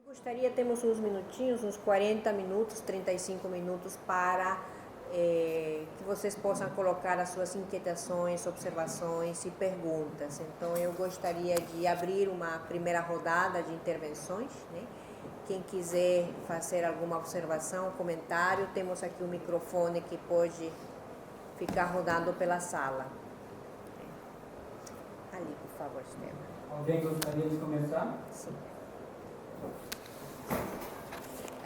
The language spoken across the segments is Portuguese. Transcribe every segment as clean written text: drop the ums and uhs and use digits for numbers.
Gostaria, temos uns minutinhos, uns 40 minutos, 35 minutos para que vocês possam colocar as suas inquietações, observações e perguntas. Então, eu gostaria de abrir uma primeira rodada de intervenções, né? Quem quiser fazer alguma observação, comentário, temos aqui um microfone que pode ficar rodando pela sala. Ali, por favor, Esteban. Alguém gostaria de começar? Sim.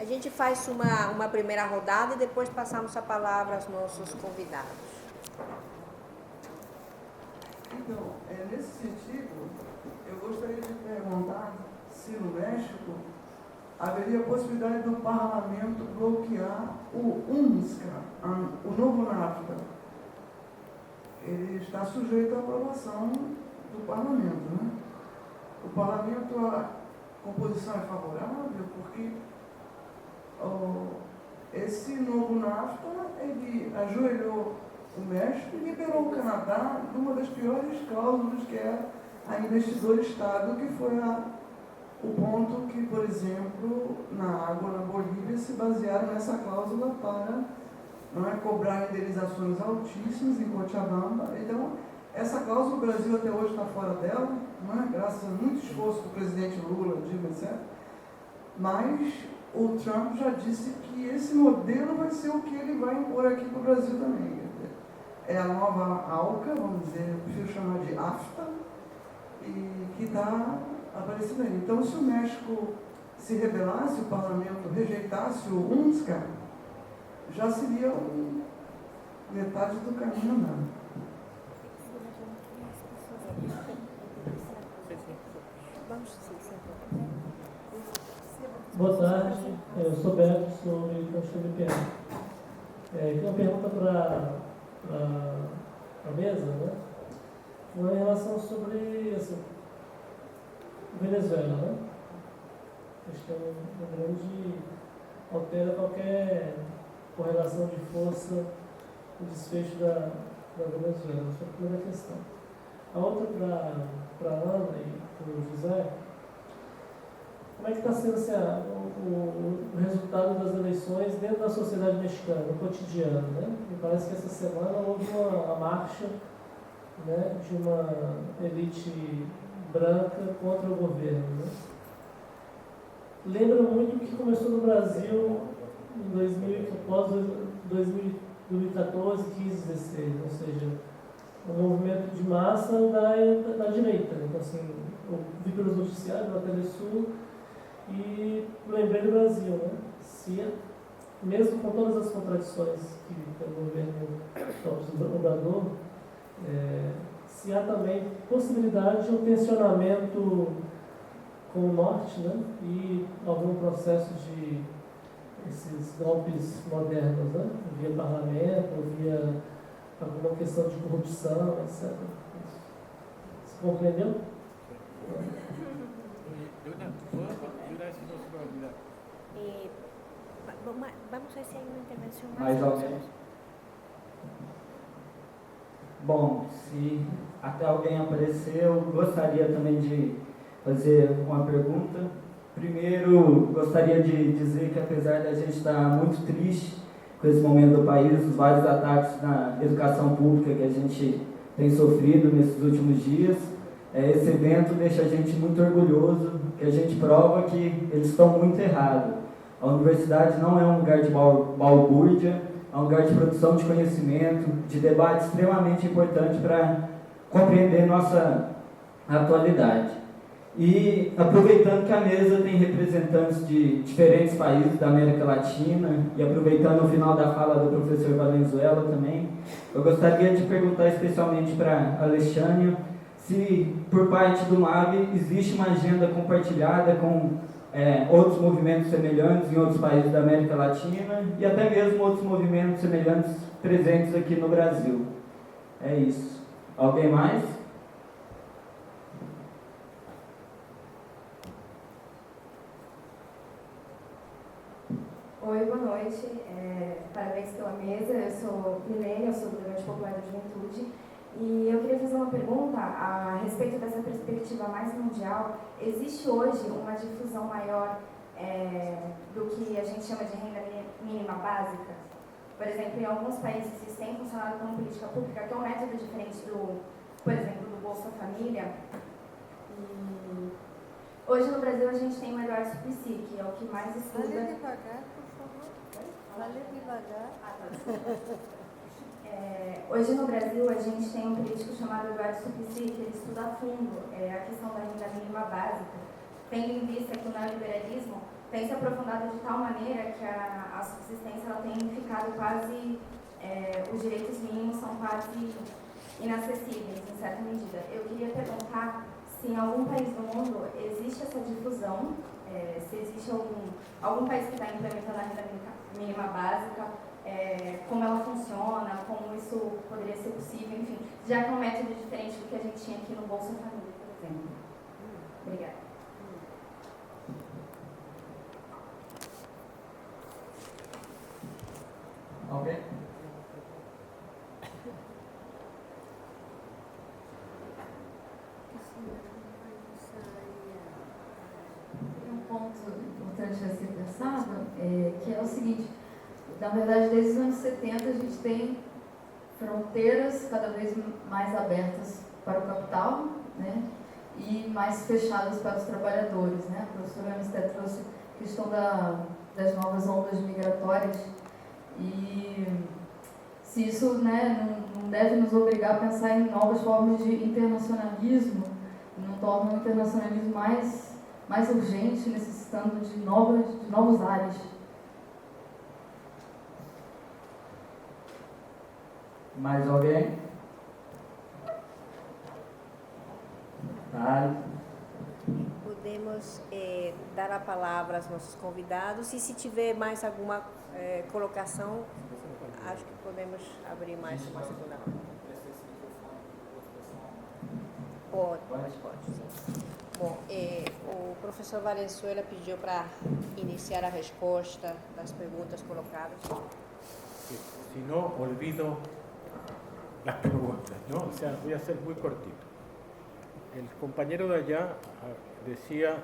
A gente faz uma primeira rodada e depois passamos a palavra aos nossos convidados. Então, nesse sentido, eu gostaria de perguntar se no México haveria a possibilidade do parlamento bloquear o UNSCA, o novo NAFTA. Ele está sujeito à aprovação do parlamento, né? O parlamento, a composição é favorável porque esse novo NAFTA, ele ajoelhou o México e liberou o Canadá de uma das piores cláusulas, que é a investidor-estado, que foi o ponto que, por exemplo, na água na Bolívia, se basearam nessa cláusula para cobrar indenizações altíssimas em Cochabamba. Então, essa cláusula, o Brasil até hoje está fora dela, graças a muito esforço do presidente Lula, Dilma, etc. Mas o Trump já disse que esse modelo vai ser o que ele vai impor aqui para o Brasil também. É a nova ALCA, vamos dizer, eu prefiro chamar de AFTA, e que está aparecendo aí. Então, se o México se rebelasse, o parlamento rejeitasse o UNSCA, já seria metade do caminho andado. Boa tarde, eu sou Beto, sou militante do BPM. Tem uma pergunta para a mesa, né? Uma em relação sobre Venezuela, né? Acho que é uma grande altera qualquer correlação de força no desfecho da Venezuela. Essa é a primeira questão. A outra para a Ana e para o José. Como é que está sendo o resultado das eleições dentro da sociedade mexicana, no cotidiano, né? Me parece que essa semana houve uma marcha, né, de uma elite branca contra o governo, né? Lembra muito o que começou no Brasil em após 2014, 15, 16, ou seja, um movimento de massa da direita. Então, assim, eu vi pelos noticiários na Telesul e lembrei do Brasil, né? Se, mesmo com todas as contradições que tem o governo Obrador, se há também possibilidade de um tensionamento com o Norte, né? E algum processo de esses golpes modernos, né? Via parlamento, via alguma questão de corrupção, etc. Você compreendeu? Vamos ver se há uma intervenção Mais alguém? Bom, se até alguém aparecer, eu gostaria também de fazer uma pergunta. Primeiro, gostaria de dizer que apesar da gente estar muito triste com esse momento do país, os vários ataques na educação pública que a gente tem sofrido nesses últimos dias, esse evento deixa a gente muito orgulhoso, que a gente prova que eles estão muito errados. A universidade não é um lugar de balbúrdia, é um lugar de produção de conhecimento, de debate extremamente importante para compreender nossa atualidade. E aproveitando que a mesa tem representantes de diferentes países da América Latina, e aproveitando o final da fala do professor Valenzuela também, eu gostaria de perguntar especialmente para a Alexânia se, por parte do MAB, existe uma agenda compartilhada com outros movimentos semelhantes em outros países da América Latina e até mesmo outros movimentos semelhantes presentes aqui no Brasil. É isso. Alguém mais? Oi, boa noite. Parabéns pela mesa. Eu sou Milene, eu sou do Levante Popular da Juventude. E eu queria fazer uma pergunta a respeito dessa perspectiva mais mundial. Existe hoje uma difusão maior do que a gente chama de renda mínima básica. Por exemplo, em alguns países isso tem funcionado como política pública, que é um método diferente do, por exemplo, do Bolsa Família. E hoje no Brasil a gente tem o Eduardo Suplicy, que é o que mais estuda... Fale devagar, por favor. Fale devagar. Hoje no Brasil a gente tem um político chamado Eduardo Suplicy, que ele estuda a fundo a questão da renda mínima básica, tendo em vista que o neoliberalismo tem se aprofundado de tal maneira que a subsistência ela tem ficado quase, os direitos mínimos são quase inacessíveis, em certa medida. Eu queria perguntar se em algum país do mundo existe essa difusão, se existe algum país que está implementando a renda mínima básica, como ela funciona, como isso poderia ser possível, enfim, já que é um método diferente do que a gente tinha aqui no Bolsa Família, por exemplo. Obrigada. Ok? Tem um ponto importante a ser pensado, que é o seguinte: na verdade, desde os anos 70 a gente tem fronteiras cada vez mais abertas para o capital, né, e mais fechadas para os trabalhadores, né? A professora Amisté trouxe a questão das novas ondas migratórias, e se isso, né, não deve nos obrigar a pensar em novas formas de internacionalismo, não torna o internacionalismo mais urgente, necessitando de novos ares. Mais alguém? Tá. Podemos dar a palavra aos nossos convidados e se tiver mais alguma colocação, acho que podemos abrir mais uma segunda roda. Pode, sim. Bom, o professor Valenzuela pediu para iniciar a resposta das perguntas colocadas. Si no, olvido las preguntas, ¿no? O sea, voy a ser muy cortito. El compañero de allá decía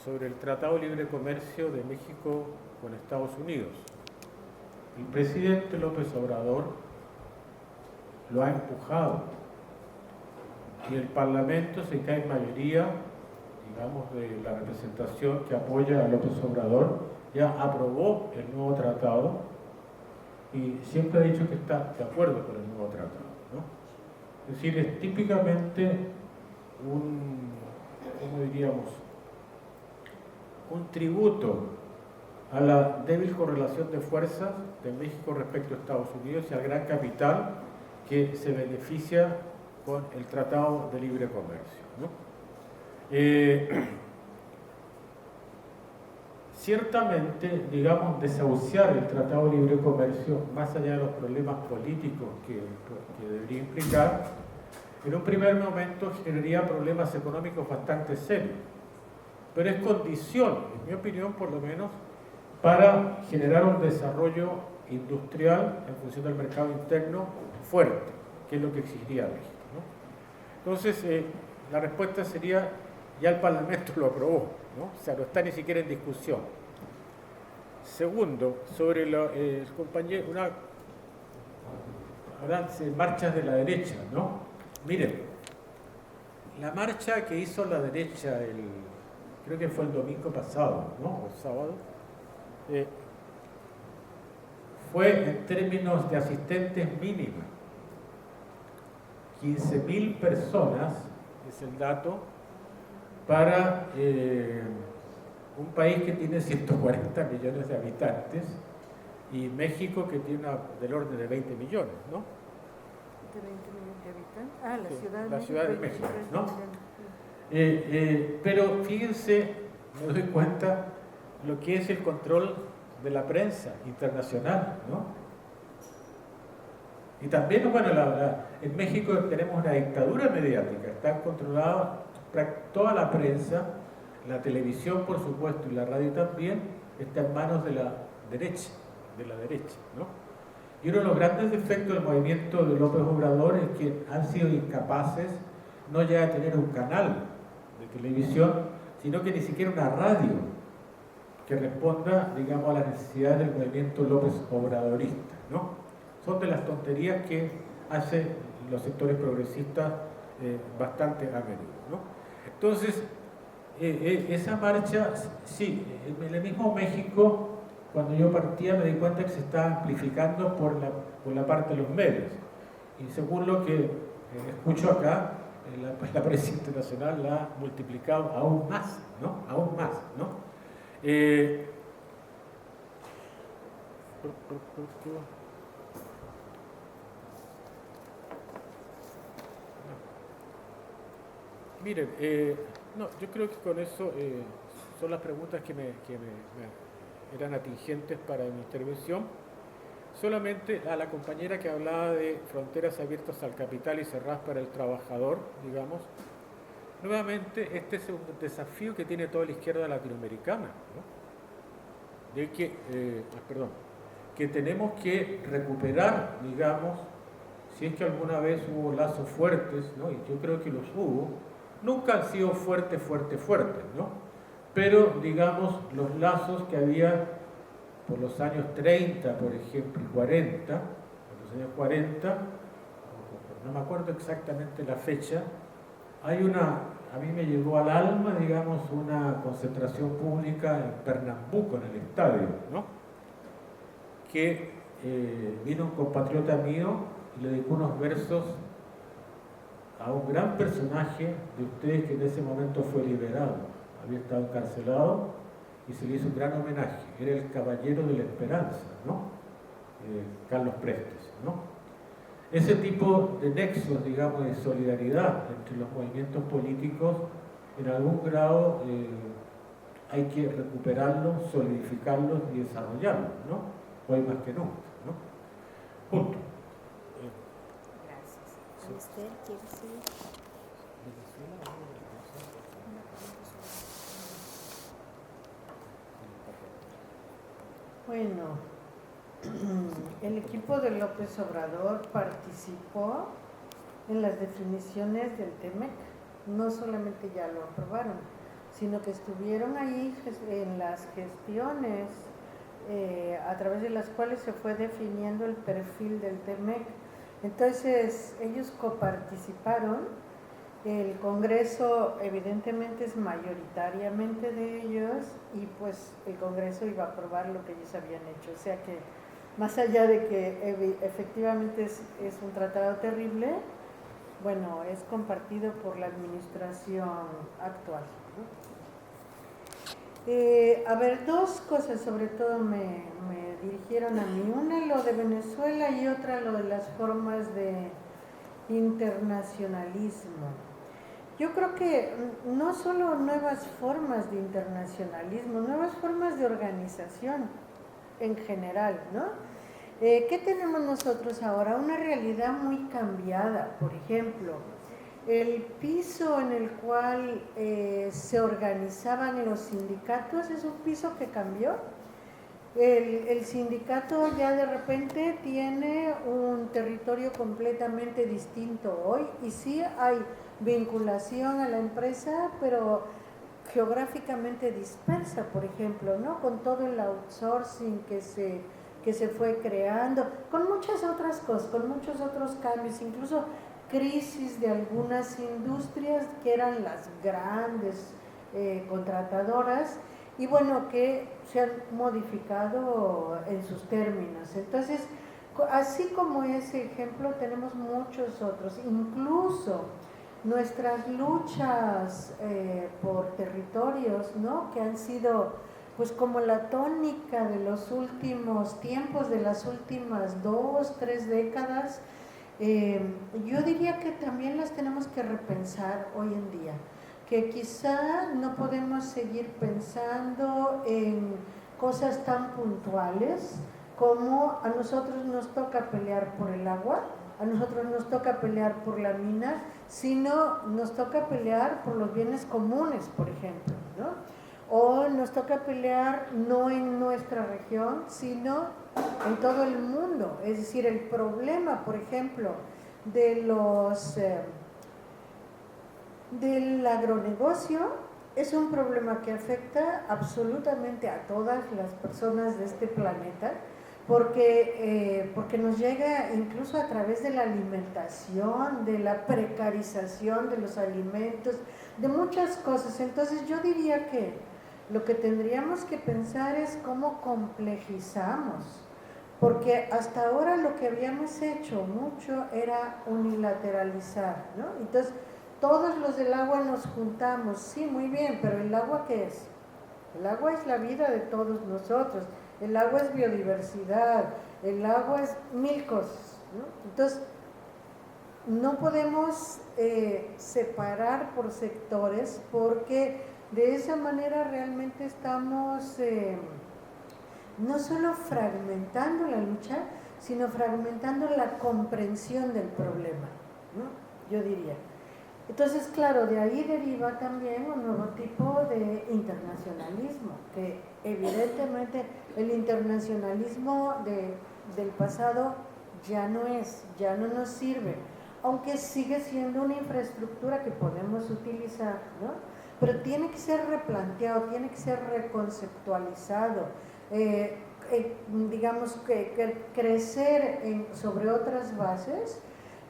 sobre el Tratado de Libre Comercio de México con Estados Unidos. El presidente López Obrador lo ha empujado y el Parlamento se cae en mayoría, digamos, de la representación que apoya a López Obrador, ya aprobó el nuevo tratado y siempre ha dicho que está de acuerdo con el nuevo tratado, ¿no? Es decir, es típicamente ¿cómo diríamos? Un tributo a la débil correlación de fuerzas de México respecto a Estados Unidos y al gran capital que se beneficia con el Tratado de Libre Comercio, ¿no? Ciertamente, digamos, desahuciar el Tratado de Libre Comercio, más allá de los problemas políticos que debería implicar, en un primer momento generaría problemas económicos bastante serios, pero es condición, en mi opinión por lo menos, para generar un desarrollo industrial en función del mercado interno fuerte, que es lo que exigiría México, ¿no? Entonces, la respuesta sería, ya el Parlamento lo aprobó, ¿no? O sea, no está ni siquiera en discusión. Segundo, sobre el compañero, marchas de la derecha, ¿no? Miren, la marcha que hizo la derecha, creo que fue el domingo pasado, ¿no? O el sábado, fue en términos de asistentes mínima. 15.000 personas, es el dato, para un país que tiene 140 millones de habitantes y México que tiene del orden de 20 millones, ¿no? ¿De 20 millones de habitantes? Ah, la Sí, Ciudad de la México. Ciudad de México, 23 ¿no? millones. Pero fíjense, me doy cuenta lo que es el control de la prensa internacional, ¿no? Y también, bueno, en México tenemos una dictadura mediática, está controlada toda la prensa, la televisión por supuesto y la radio también, está en manos de la derecha, ¿no? Y uno de los grandes defectos del movimiento de López Obrador es que han sido incapaces no ya de tener un canal de televisión, sino que ni siquiera una radio. que responda, digamos, a las necesidades del movimiento López Obradorista, ¿no? Son de las tonterías que hacen los sectores progresistas bastante a menudo, ¿no? Entonces, esa marcha, sí, en el mismo México, cuando yo partía me di cuenta que se estaba amplificando por la parte de los medios. Y según lo que escucho acá, la prensa internacional la ha multiplicado aún más, ¿no? Aún más, ¿no? Miren, no, yo creo que con eso son las preguntas que me eran atingentes para mi intervención. Solamente a la compañera que hablaba de fronteras abiertas al capital y cerradas para el trabajador, digamos, nuevamente este es un desafío que tiene toda la izquierda latinoamericana, ¿no? De que, que tenemos que recuperar, digamos, si es que alguna vez hubo lazos fuertes, ¿no? Y yo creo que los hubo, nunca han sido fuertes, ¿no? Pero, digamos, los lazos que había por los años 30, por ejemplo, y 40, por los años 40, no me acuerdo exactamente la fecha, hay a mí me llegó al alma, digamos, una concentración pública en Pernambuco, en el estadio, ¿no? Que vino un compatriota mío y le dedicó unos versos a un gran personaje de ustedes que en ese momento fue liberado, había estado encarcelado y se le hizo un gran homenaje. Era el caballero de la esperanza, ¿no? Carlos Prestes, ¿no? Ese tipo de nexos, digamos, de solidaridad entre los movimientos políticos, en algún grado hay que recuperarlos, solidificarlos y desarrollarlos, ¿no? Hoy más que nunca, ¿no? Punto. Gracias. Esther, ¿quieres seguir? Bueno, el equipo de López Obrador participó en las definiciones del TEMEC. No solamente ya lo aprobaron, sino que estuvieron ahí en las gestiones a través de las cuales se fue definiendo el perfil del TEMEC. Entonces, ellos coparticiparon. El Congreso evidentemente es mayoritariamente de ellos y pues el Congreso iba a aprobar lo que ellos habían hecho. O sea que más allá de que efectivamente es un tratado terrible, bueno, es compartido por la administración actual, ¿no? A ver, dos cosas sobre todo me dirigieron a mí. Una lo de Venezuela y otra lo de las formas de internacionalismo. Yo creo que no solo nuevas formas de internacionalismo, nuevas formas de organización en general, ¿no? ¿Qué tenemos nosotros ahora? Una realidad muy cambiada. Por ejemplo, el piso en el cual se organizaban los sindicatos es un piso que cambió. El sindicato ya de repente tiene un territorio completamente distinto hoy y sí hay vinculación a la empresa, pero geográficamente dispersa, por ejemplo, ¿no? Con todo el outsourcing que se fue creando, con muchas otras cosas, con muchos otros cambios, incluso crisis de algunas industrias que eran las grandes contratadoras, y bueno, que se han modificado en sus términos. Entonces, así como ese ejemplo, tenemos muchos otros. Incluso nuestras luchas por territorios, ¿no? Que han sido pues como la tónica de los últimos tiempos, de las últimas 2, 3 décadas, yo diría que también las tenemos que repensar hoy en día. Que quizá no podemos seguir pensando en cosas tan puntuales como a nosotros nos toca pelear por el agua, a nosotros nos toca pelear por la mina, sino nos toca pelear por los bienes comunes, por ejemplo, ¿no? O nos toca pelear no en nuestra región, sino en todo el mundo. Es decir, el problema, por ejemplo, de del agronegocio es un problema que afecta absolutamente a todas las personas de este planeta, porque nos llega incluso a través de la alimentación, de la precarización de los alimentos, de muchas cosas. Entonces yo diría que lo que tendríamos que pensar es cómo complejizamos, porque hasta ahora lo que habíamos hecho mucho era unilateralizar, ¿no? Entonces todos los del agua nos juntamos, sí, muy bien, pero ¿el agua qué es? El agua es la vida de todos nosotros, el agua es biodiversidad, el agua es mil cosas, ¿no? Entonces, no podemos separar por sectores, porque de esa manera realmente estamos no solo fragmentando la lucha, sino fragmentando la comprensión del problema, ¿no? Yo diría. Entonces, claro, de ahí deriva también un nuevo tipo de internacionalismo, que evidentemente el internacionalismo del pasado ya no nos sirve, aunque sigue siendo una infraestructura que podemos utilizar, ¿no? Pero tiene que ser replanteado, tiene que ser reconceptualizado, digamos que crecer sobre otras bases,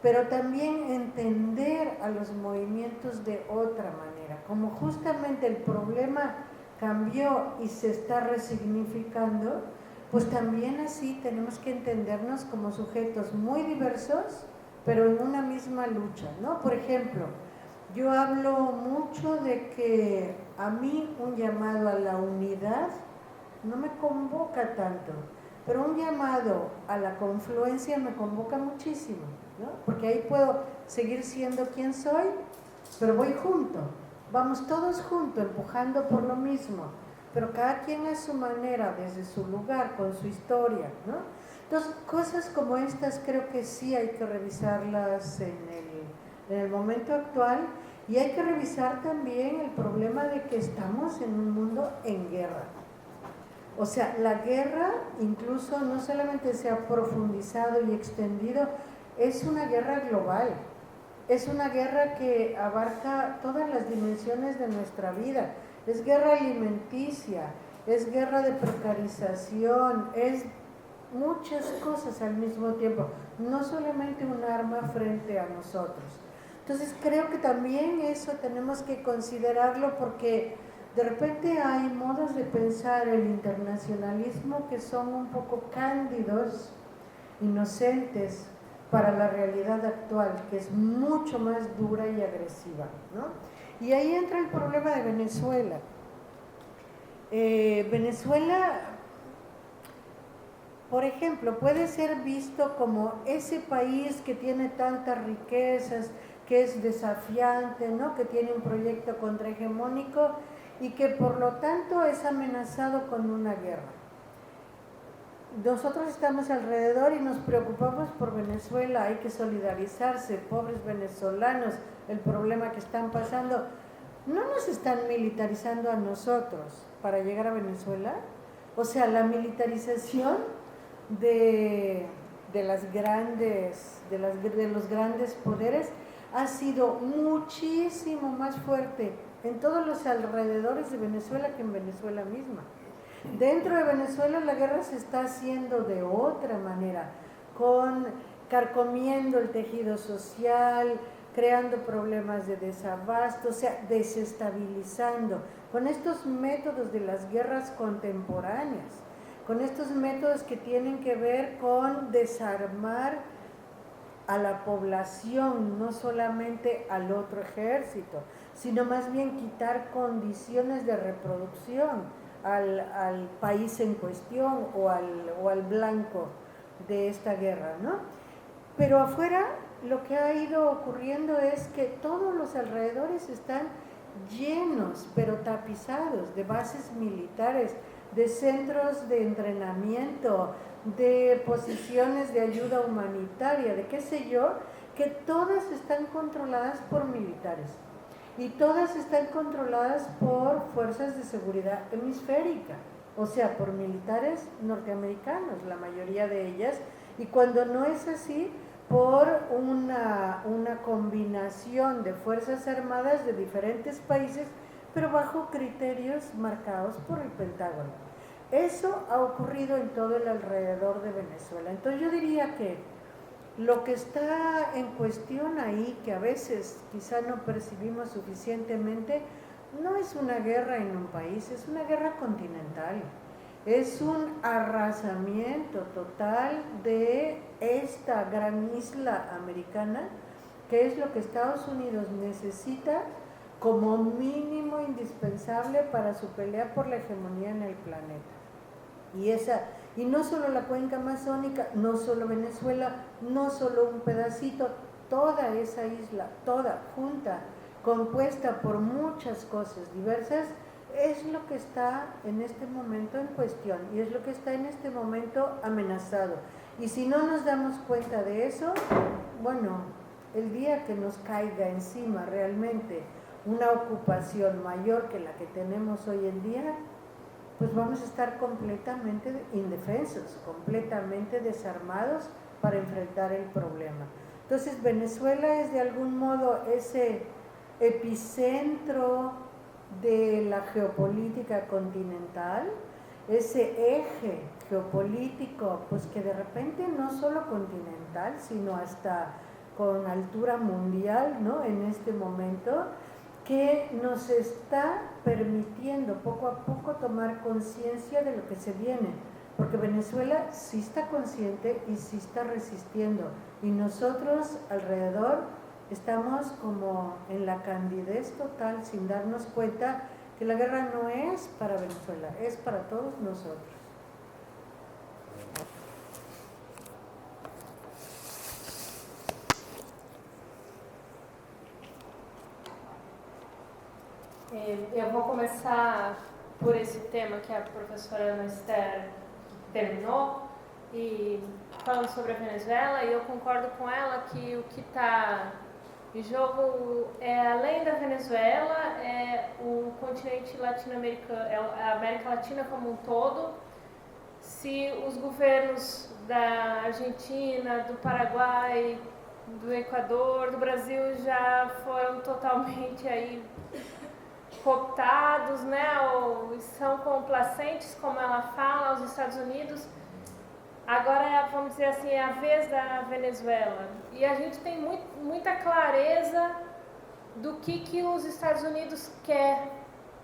pero también entender a los movimientos de otra manera. Como justamente el problema cambió y se está resignificando, pues también así tenemos que entendernos como sujetos muy diversos, pero en una misma lucha, ¿no? Por ejemplo, yo hablo mucho de que a mí un llamado a la unidad no me convoca tanto, pero un llamado a la confluencia me convoca muchísimo, ¿no? Porque ahí puedo seguir siendo quien soy, pero voy junto, vamos todos juntos empujando por lo mismo, pero cada quien a su manera, desde su lugar, con su historia, ¿no? Entonces, cosas como estas creo que sí hay que revisarlas en el momento actual, y hay que revisar también el problema de que estamos en un mundo en guerra. O sea, la guerra incluso no solamente se ha profundizado y extendido, es una guerra global, es una guerra que abarca todas las dimensiones de nuestra vida, es guerra alimenticia, es guerra de precarización, es muchas cosas al mismo tiempo, no solamente un arma frente a nosotros. Entonces creo que también eso tenemos que considerarlo, porque de repente hay modos de pensar el internacionalismo que son un poco cándidos, inocentes para la realidad actual, que es mucho más dura y agresiva, ¿no? Y ahí entra el problema de Venezuela. Venezuela, por ejemplo, puede ser visto como ese país que tiene tantas riquezas, que es desafiante, ¿no? Que tiene un proyecto contrahegemónico y que por lo tanto es amenazado con una guerra. Nosotros estamos alrededor y nos preocupamos por Venezuela, hay que solidarizarse, pobres venezolanos, el problema que están pasando. ¿No nos están militarizando a nosotros para llegar a Venezuela? O sea, la militarización de los grandes poderes ha sido muchísimo más fuerte en todos los alrededores de Venezuela que en Venezuela misma. Dentro de Venezuela la guerra se está haciendo de otra manera, carcomiendo el tejido social, creando problemas de desabasto, o sea, desestabilizando, con estos métodos de las guerras contemporáneas, con estos métodos que tienen que ver con desarmar a la población, no solamente al otro ejército, sino más bien quitar condiciones de reproducción al país en cuestión o al blanco de esta guerra, ¿no? Pero afuera lo que ha ido ocurriendo es que todos los alrededores están llenos, pero tapizados de bases militares, de centros de entrenamiento, de posiciones de ayuda humanitaria, de qué sé yo, que todas están controladas por militares y todas están controladas por fuerzas de seguridad hemisférica, o sea, por militares norteamericanos, la mayoría de ellas, y cuando no es así, por una combinación de fuerzas armadas de diferentes países, pero bajo criterios marcados por el Pentágono. Eso ha ocurrido en todo el alrededor de Venezuela. Entonces yo diría que lo que está en cuestión ahí, que a veces quizá no percibimos suficientemente, no es una guerra en un país, es una guerra continental. Es un arrasamiento total de esta gran isla americana, que es lo que Estados Unidos necesita como mínimo indispensable para su pelea por la hegemonía en el planeta. Y no solo la cuenca amazónica, no solo Venezuela, no solo un pedacito, toda esa isla, toda junta, compuesta por muchas cosas diversas, es lo que está en este momento en cuestión y es lo que está en este momento amenazado. Y si no nos damos cuenta de eso, bueno, el día que nos caiga encima realmente una ocupación mayor que la que tenemos hoy en día, pues vamos a estar completamente indefensos, completamente desarmados para enfrentar el problema. Entonces Venezuela es de algún modo ese epicentro de la geopolítica continental, ese eje geopolítico, pues que de repente no solo continental, sino hasta con altura mundial, ¿no? En este momento, que nos está permitiendo poco a poco tomar conciencia de lo que se viene, porque Venezuela sí está consciente y sí está resistiendo, y nosotros alrededor estamos como en la candidez total, sin darnos cuenta que la guerra no es para Venezuela, es para todos nosotros. Eu vou começar por esse tema que a professora Ana Esther terminou, e falando sobre a Venezuela, e eu concordo com ela que o que está em jogo é, além da Venezuela, é o continente latino-americano, é a América Latina como um todo. Se os governos da Argentina, do Paraguai, do Equador, do Brasil já foram totalmente aí cooptados, né, ou são complacentes, como ela fala, aos Estados Unidos, agora é, vamos dizer assim, é a vez da Venezuela. E a gente tem muita clareza do que os Estados Unidos quer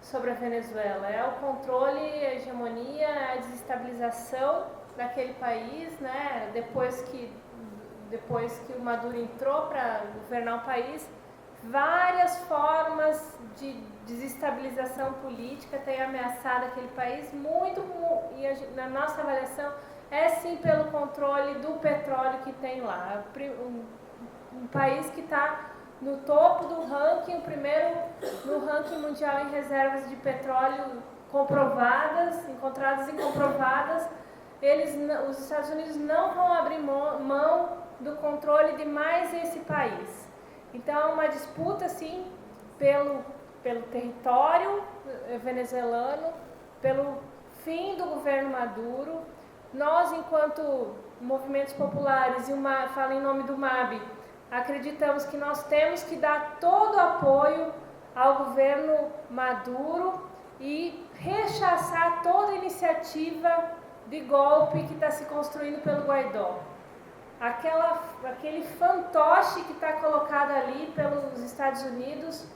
sobre a Venezuela. É o controle, a hegemonia, a desestabilização daquele país, né, depois que o Maduro entrou para governar o país, várias formas de desestabilização política têm ameaçado aquele país, e na nossa avaliação é sim pelo controle do petróleo que tem lá. Um país que está no topo do ranking, o primeiro no ranking mundial em reservas de petróleo comprovadas, encontradas e comprovadas. Os Estados Unidos não vão abrir mão do controle de mais esse país. Então é uma disputa sim pelo território venezuelano, pelo fim do governo Maduro. Nós, enquanto movimentos populares, falo em nome do MAB, acreditamos que nós temos que dar todo o apoio ao governo Maduro e rechaçar toda iniciativa de golpe que está se construindo pelo Guaidó. Aquele fantoche que está colocado ali pelos Estados Unidos,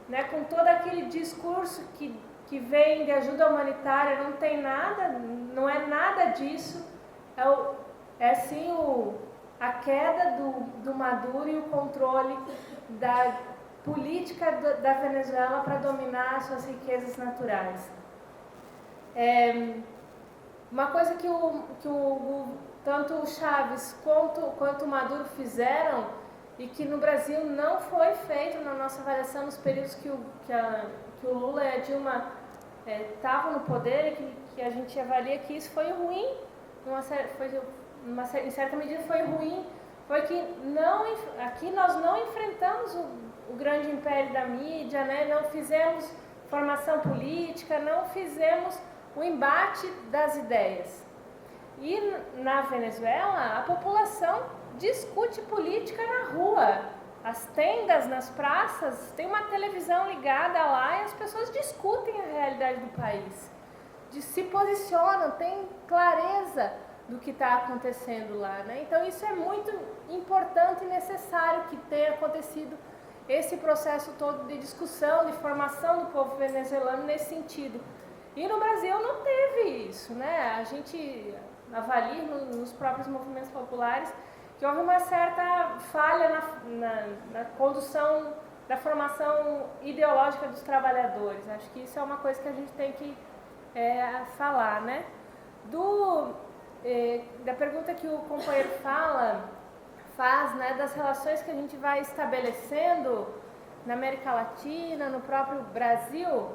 né, com todo aquele discurso que vem de ajuda humanitária, não tem nada, não é nada disso, é sim a queda do Maduro e o controle da política da Venezuela para dominar suas riquezas naturais. Uma coisa que tanto o Chaves quanto o Maduro fizeram e que no Brasil não foi feito na nossa avaliação nos períodos que o Lula e a Dilma estavam no poder, e que a gente avalia que isso foi ruim, em certa medida foi ruim, foi que aqui nós não enfrentamos o grande império da mídia, né? Não fizemos formação política, não fizemos o embate das ideias. E na Venezuela, a população discute política na rua. as tendas nas praças, tem uma televisão ligada lá e as pessoas discutem a realidade do país, se posicionam, têm clareza do que está acontecendo lá, né? Então isso é muito importante e necessário que tenha acontecido esse processo todo de discussão, de formação do povo venezuelano nesse sentido. E no Brasil não teve isso, né? A gente avalia nos próprios movimentos populares que houve uma certa falha na condução da formação ideológica dos trabalhadores. Acho que isso é uma coisa que a gente tem que falar, né? Da pergunta que o companheiro faz, né, das relações que a gente vai estabelecendo na América Latina, no próprio Brasil,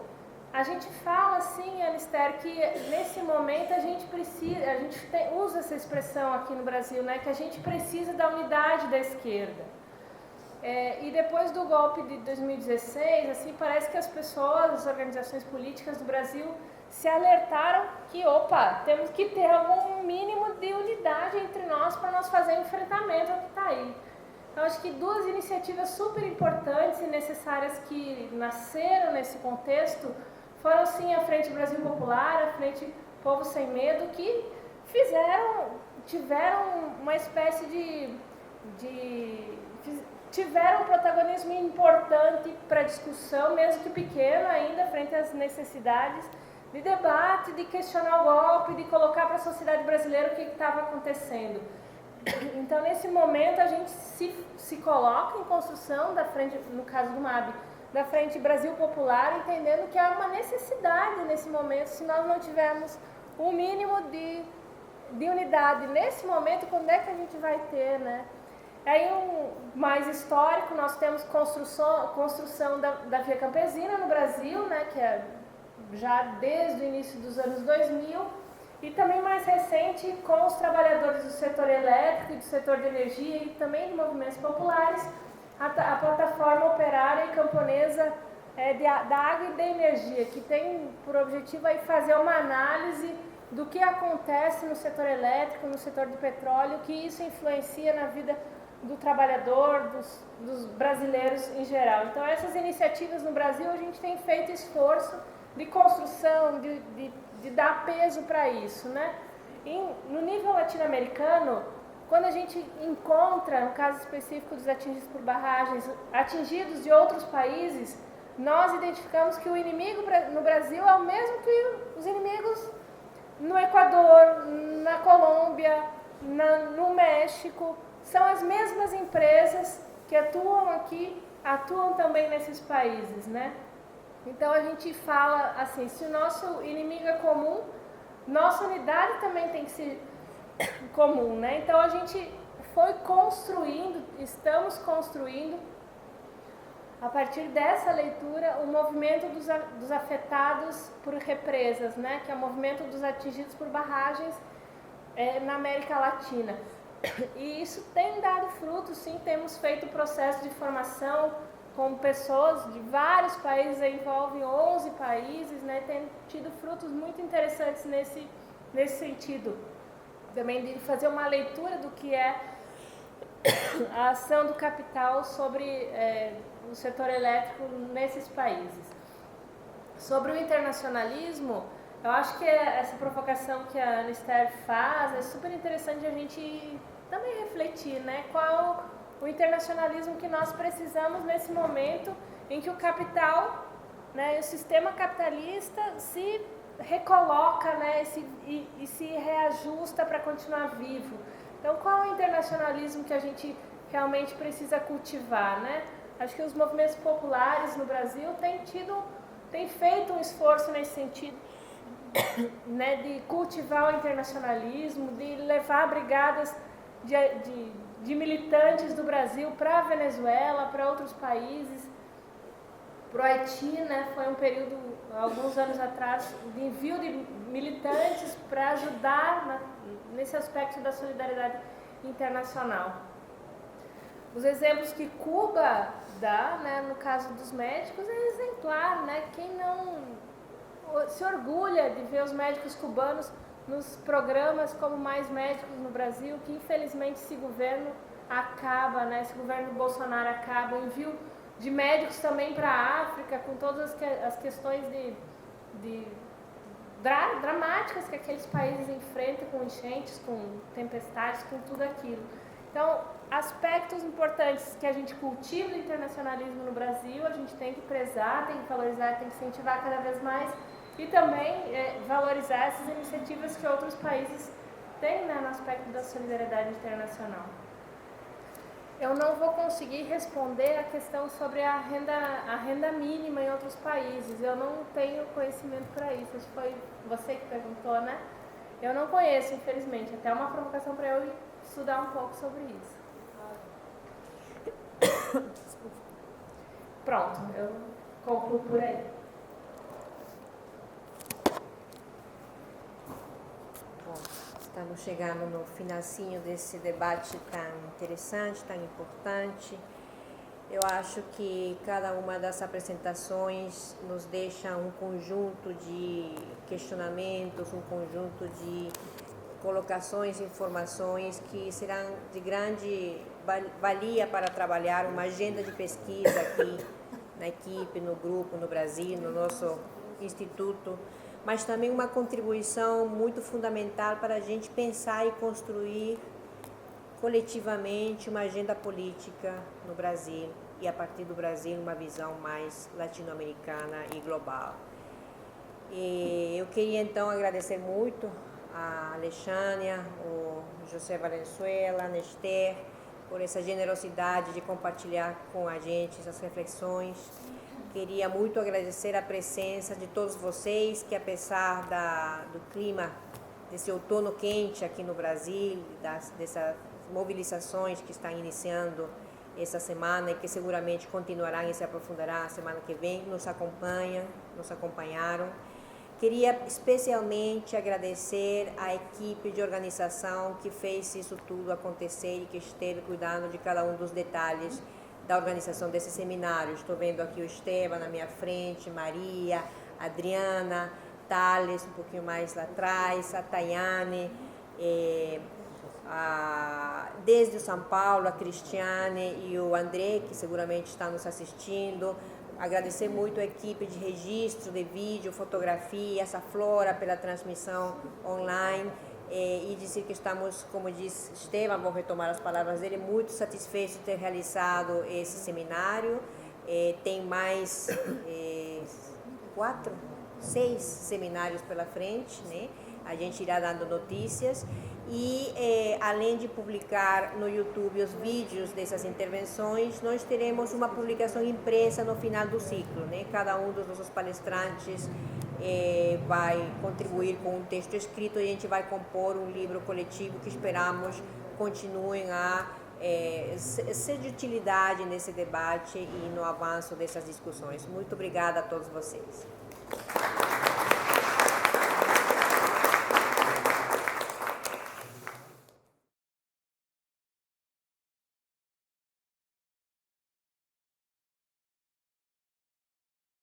a gente fala assim, Anister, que nesse momento a gente usa essa expressão aqui no Brasil, né, que a gente precisa da unidade da esquerda. E depois do golpe de 2016, assim, parece que as pessoas, as organizações políticas do Brasil se alertaram que, temos que ter algum mínimo de unidade entre nós para nós fazer enfrentamento ao que está aí. Então, acho que duas iniciativas super importantes e necessárias que nasceram nesse contexto foram, sim, a Frente Brasil Popular, a Frente Povo Sem Medo, que tiveram uma espécie tiveram um protagonismo importante para a discussão, mesmo que pequeno ainda, frente às necessidades de debate, de questionar o golpe, de colocar para a sociedade brasileira o que estava acontecendo. Então, nesse momento, a gente se coloca em construção da frente, no caso do MAB, da Frente Brasil Popular, entendendo que há uma necessidade nesse momento, se nós não tivermos um mínimo de unidade. Nesse momento, quando é que a gente vai ter, né? Aí, mais histórico, nós temos construção da Via Campesina no Brasil, né, que é já desde o início dos anos 2000, e também mais recente com os trabalhadores do setor elétrico e do setor de energia e também de movimentos populares, a plataforma operária e camponesa da água e da energia, que tem por objetivo aí fazer uma análise do que acontece no setor elétrico, no setor do petróleo, que isso influencia na vida do trabalhador, dos brasileiros em geral. Então, essas iniciativas no Brasil, a gente tem feito esforço de construção, de dar peso para isso, né? No nível latino-americano, quando a gente encontra, no caso específico dos atingidos por barragens, atingidos de outros países, nós identificamos que o inimigo no Brasil é o mesmo que os inimigos no Equador, na Colômbia, no México. São as mesmas empresas que atuam aqui, atuam também nesses países, né? Então, a gente fala assim, se o nosso inimigo é comum, nossa unidade também tem que ser comum, né? Então, a gente estamos construindo, a partir dessa leitura, o movimento dos afetados por represas, né? Que é o movimento dos atingidos por barragens na América Latina. E isso tem dado frutos, sim, temos feito processo de formação com pessoas de vários países, envolve 11 países, né, tem tido frutos muito interessantes nesse sentido. Também de fazer uma leitura do que é a ação do capital sobre o setor elétrico nesses países. Sobre o internacionalismo, eu acho que essa provocação que a Anister faz é super interessante a gente também refletir, né? Qual o internacionalismo que nós precisamos nesse momento em que o capital, né, o sistema capitalista se recoloca, né, e se reajusta para continuar vivo. Então, qual é o internacionalismo que a gente realmente precisa cultivar, né? Acho que os movimentos populares no Brasil têm feito um esforço nesse sentido, né, de cultivar o internacionalismo, de levar brigadas de militantes do Brasil para a Venezuela, para outros países, para o Haiti, né? Foi um período, alguns anos atrás, de envio de militantes para ajudar nesse aspecto da solidariedade internacional. Os exemplos que Cuba dá, né, no caso dos médicos, é exemplar, né? Quem não se orgulha de ver os médicos cubanos nos programas como Mais Médicos no Brasil, que infelizmente esse governo acaba, né, esse governo Bolsonaro acaba, o envio de médicos também para a África, com todas as questões dramáticas que aqueles países enfrentam com enchentes, com tempestades, com tudo aquilo. Então, aspectos importantes que a gente cultiva o internacionalismo no Brasil, a gente tem que prezar, tem que valorizar, tem que incentivar cada vez mais e também valorizar essas iniciativas que outros países têm, né, no aspecto da solidariedade internacional. Eu não vou conseguir responder a questão sobre a renda mínima em outros países. Eu não tenho conhecimento para isso. Acho que foi você que perguntou, né? Eu não conheço, infelizmente. Até uma provocação para eu estudar um pouco sobre isso. Pronto, eu concluo por aí. Estamos chegando no finalzinho desse debate tão interessante, tão importante. Eu acho que cada uma das apresentações nos deixa um conjunto de questionamentos, um conjunto de colocações, informações que serão de grande valia para trabalhar uma agenda de pesquisa aqui na equipe, no grupo, no Brasil, no nosso instituto, mas também uma contribuição muito fundamental para a gente pensar e construir coletivamente uma agenda política no Brasil e, a partir do Brasil, uma visão mais latino-americana e global. E eu queria, então, agradecer muito a Alexânia, o José Valenzuela, a Nester, por essa generosidade de compartilhar com a gente essas reflexões. Queria muito agradecer a presença de todos vocês, que apesar do clima, desse outono quente aqui no Brasil, dessas mobilizações que estão iniciando essa semana e que seguramente continuarão e se aprofundarão a semana que vem, nos acompanharam. Queria especialmente agradecer à equipe de organização que fez isso tudo acontecer e que esteve cuidando de cada um dos detalhes da organização desse seminário. Estou vendo aqui o Esteban na minha frente, Maria, Adriana, Thales, um pouquinho mais lá atrás, a Tayane, desde o São Paulo, a Cristiane e o André, que seguramente está nos assistindo. Agradecer muito a equipe de registro de vídeo, fotografia, essa Flora pela transmissão online. E dizer que estamos, como diz Esteban, vou retomar as palavras dele, muito satisfeitos de ter realizado esse seminário. Tem mais 6 seminários pela frente, né? A gente irá dando notícias e, além de publicar no YouTube os vídeos dessas intervenções, nós teremos uma publicação impressa no final do ciclo, né? Cada um dos nossos palestrantes vai contribuir com um texto escrito e a gente vai compor um livro coletivo que esperamos continuem a ser de utilidade nesse debate e no avanço dessas discussões. Muito obrigada a todos vocês.